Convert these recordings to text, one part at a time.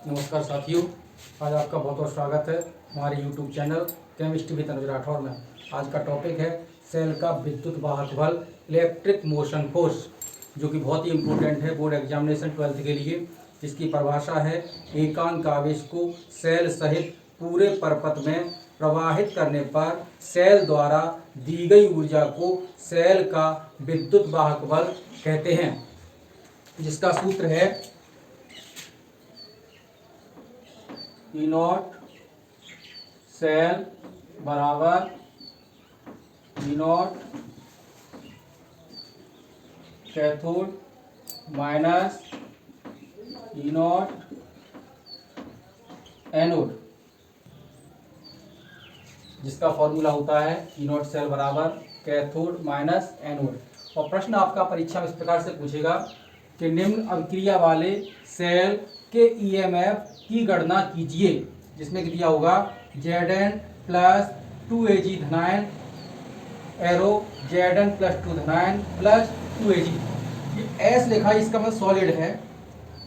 नमस्कार साथियों, आज आपका बहुत बहुत स्वागत है हमारे YouTube चैनल केमिस्ट्री विद अनुज राठौर में। आज का टॉपिक है सेल का विद्युत वाहक बल, इलेक्ट्रिक मोशन फोर्स, जो कि बहुत ही इम्पोर्टेंट है बोर्ड एग्जामिनेशन 12th के लिए। इसकी परिभाषा है एकांक आवेश को सेल सहित पूरे परपथ में प्रवाहित करने पर सेल द्वारा दी गई ऊर्जा को सेल का विद्युत वाहक बल कहते हैं, जिसका सूत्र है ई नॉट सेल बराबर E naught cathode minus E naught anode, जिसका फॉर्मूला होता है ई नॉट सेल बराबर कैथोड माइनस एनोड। और प्रश्न आपका परीक्षा में इस प्रकार से पूछेगा कि निम्न अभिक्रिया वाले सेल के ईएमएफ की गणना कीजिए, जिसमें कि दिया होगा Zn प्लस 2Ag धनायन एरो Zn प्लस 2 धनायन प्लस 2Ag। ये एस लिखा है, इसका मतलब सॉलिड है।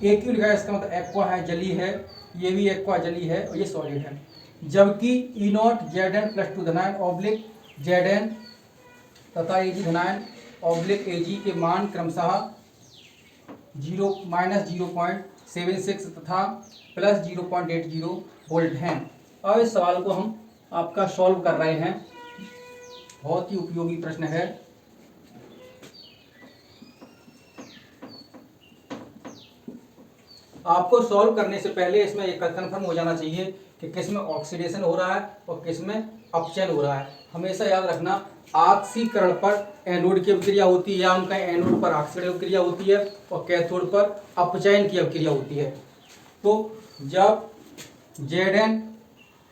ए क्यू लिखा है, इसका मतलब एक्वा है, जली है। ये भी एक्वा जली है और ये सॉलिड है। जबकि ई नॉट Zn प्लस 2 धनायन ऑब्लिक Zn तथा Ag धनायन ऑब्लिक Ag के मान क्रमशः 0-0.76 तथा प्लस 0.80 वोल्ट हैं। अब इस सवाल को हम आपका सॉल्व कर रहे हैं। बहुत ही उपयोगी प्रश्न है। आपको सॉल्व करने से पहले इसमें एक कंफर्म हो जाना चाहिए कि किस में ऑक्सीडेशन हो रहा है और किस में अपचयन हो रहा है। हमेशा याद रखना, ऑक्सीकरण पर एनोड की अभिक्रिया होती है, या उनका एनोड पर ऑक्सीकरण अभिक्रिया होती है और कैथोड पर अपचयन की अभिक्रिया होती है। तो जब Zn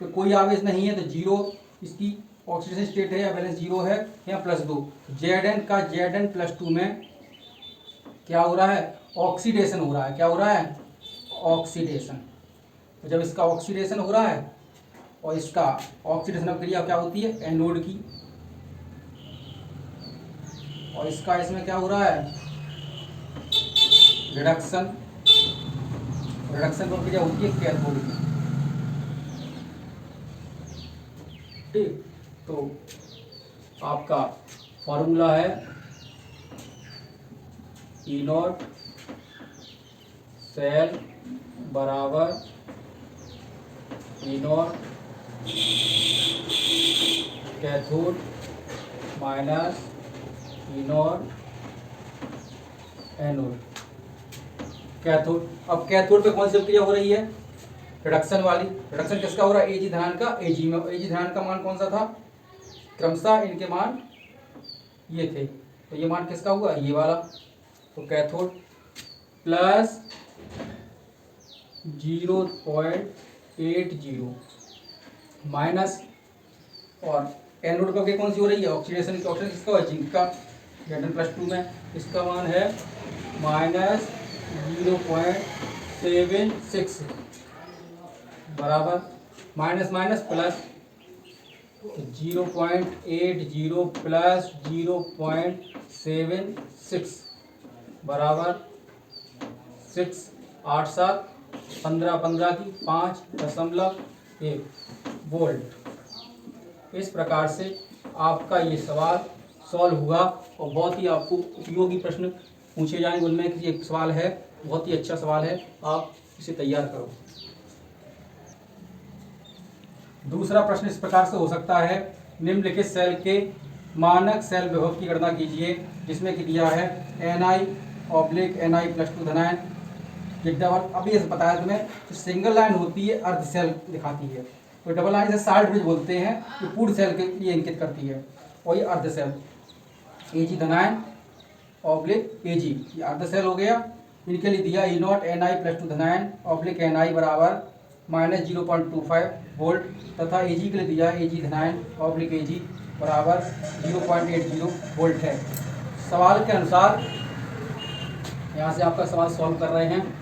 पे कोई आवेश नहीं है तो जीरो इसकी ऑक्सीडेशन स्टेट है या बैलेंस जीरो है या +2। Zn का Zn प्लस 2 में क्या हो रहा है? ऑक्सीडेशन हो रहा है। क्या हो रहा है? ऑक्सीडेशन। तो जब इसका ऑक्सीडेशन हो रहा है और इसका ऑक्सीडेशन अभिक्रिया क्या होती है? एनोड की। और इसका इसमें क्या हो रहा है? रिडक्शन। रिडक्शन प्रक्रिया होती है कैथोड की। ठीक, तो आपका फॉर्मूला है ई नॉट सेल बराबर E naught cathode minus E naught anode. Cathode, अब कैथोड पे कौन सी अभिक्रिया हो रही है? रिडक्शन वाली। रिडक्शन किसका हो रहा है? Ag धनायन का Ag में। Ag धनायन का मान कौन सा था? क्रमशः इनके मान ये थे, तो ये मान किसका हुआ? ये वाला। तो कैथोड प्लस 0.80 माइनस, और एनोड का कौन सी हो रही है? ऑक्सीडेशन की। ऑक्सीडेशन किसका है? जिंक का। Zn प्लस 2 में इसका मान है माइनस 0.76 बराबर माइनस माइनस प्लस 0.80 प्लस 0.76 बराबर 6, 8, 7, 15, 15 की 5.1 वोल्ट। इस प्रकार से आपका ये सवाल सॉल्व हुआ और बहुत ही आपको उपयोगी प्रश्न पूछे जाएंगे। उनमें एक सवाल है, बहुत ही अच्छा सवाल है, आप इसे तैयार करो। दूसरा प्रश्न इस प्रकार से हो सकता है, निम्नलिखित सेल के मानक सेल विभव की गणना कीजिए, जिसमें कि दिया है Ni ऑब्लिक Ni प्लस 2 धनायन। डबल, अभी ऐसे बताया तुम्हें, तो सिंगल लाइन होती है अर्ध सेल दिखाती है, तो डबल लाइन से साल्ट ब्रिज बोलते हैं, ये पूर्ण सेल के लिए इंकित करती है। और ये अर्ध सेल Ag धनायन ऑब्लिक Ag, ये अर्ध सेल हो गया। इनके लिए दिया ई नॉट Ni प्लस 2 धनायन ऑब्लिक Ni बराबर माइनस 0.25 वोल्ट तथा Ag के लिए दिया Ag धनायन ऑब्लिक Ag बराबर 0.80 वोल्ट है। सवाल के अनुसार यहाँ से आपका सवाल सॉल्व कर रहे हैं।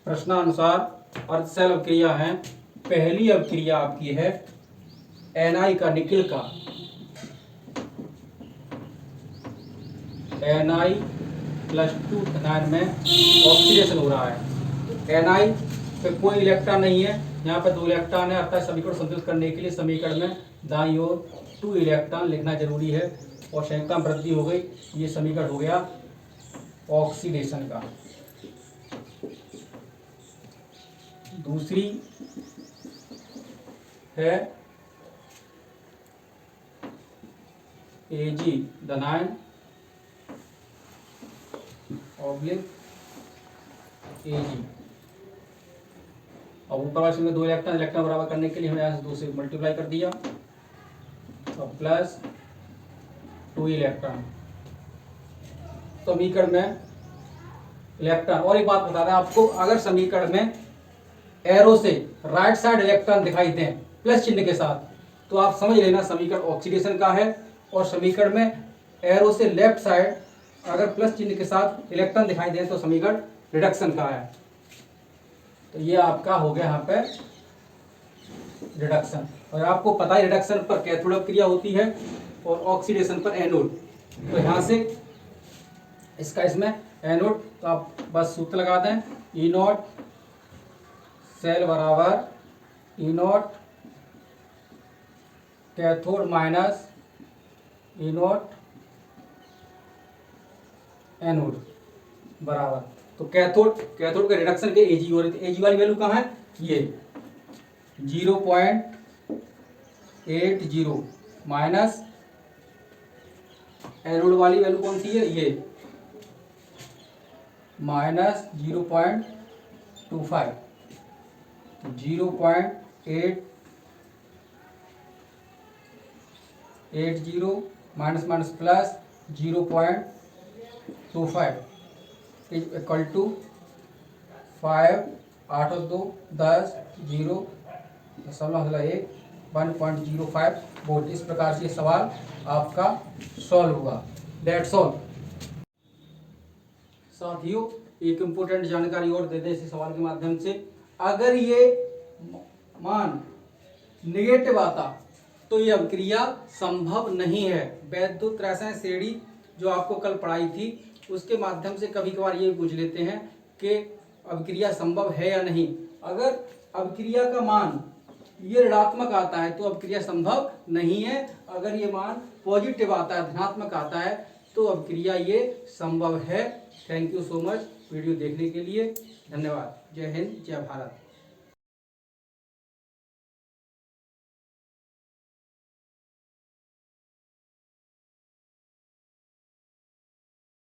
प्रश्नानुसार अर्धशैल अभिक्रिया है। पहली अभिक्रिया आपकी है Na का निकिल का, Na+2 धनायन में ऑक्सीडेशन हो रहा है। Na पे कोई इलेक्ट्रॉन नहीं है, यहाँ पे 2 इलेक्ट्रॉन है, अर्थात समीकरण संतुलित करने के लिए समीकरण में दाईं ओर 2 इलेक्ट्रॉन लिखना जरूरी है और संख्या में वृद्धि हो गई। ये समीकरण हो गया ऑक्सीडेशन का। दूसरी है Ag धनायन ऑब्लिक Ag। अब ऊपर वाले में 2 इलेक्ट्रॉन बराबर करने के लिए हमने यहाँ से 2 से मल्टीप्लाई कर दिया, अब प्लस 2 इलेक्ट्रॉन। समीकरण में इलेक्ट्रॉन, और एक बात बता दें आपको, अगर समीकरण में एरो से राइट साइड इलेक्ट्रॉन दिखाई दें प्लस चिन्ह के साथ, तो आप समझ लेना समीकरण ऑक्सीडेशन का है। और समीकरण में एरो से लेफ्ट साइड अगर प्लस चिन्ह के साथ इलेक्ट्रॉन दिखाई दें तो समीकरण रिडक्शन का है। तो ये आपका हो गया यहाँ पे रिडक्शन। और आपको पता है रिडक्शन पर कैथोड अभिक्रिया होती है और ऑक्सीडेशन पर एनोड। तो यहाँ से इसका इसमें एनोड, तो आप बस सूत्र लगा दें, E0 सेल बराबर E0 cathode minus E0 anode बराबर। तो कैथोड के रिडक्शन के Ag हो रही थी। Ag वाली वैल्यू कहाँ है, ये 0.80 माइनस एनोड वाली वैल्यू कौन सी है, ये minus 0.25, 0.880 minus minus plus 0.25 is equal to 5, 8 और 2 10, 0.1 1.05 वोल्ट। इस प्रकार से सवाल आपका सॉल्व हुआ। That's all. साथियों, एक इम्पोर्टेंट जानकारी और दे दें इस सवाल के माध्यम से, अगर ये मान नेगेटिव आता तो ये अभिक्रिया संभव नहीं है। वैद्युत रसायन श्रेणी जो आपको कल पढ़ाई थी उसके माध्यम से कभी कभार ये पूछ लेते हैं कि अभिक्रिया संभव है या नहीं। अगर अभिक्रिया का मान ये ऋणात्मक आता है तो अभिक्रिया संभव नहीं है, अगर ये मान पॉजिटिव आता है, धनात्मक आता है, तो अभिक्रिया ये संभव है। Thank you so much video देखने के लिए। धन्यवाद। जय हिंद, जय भारत।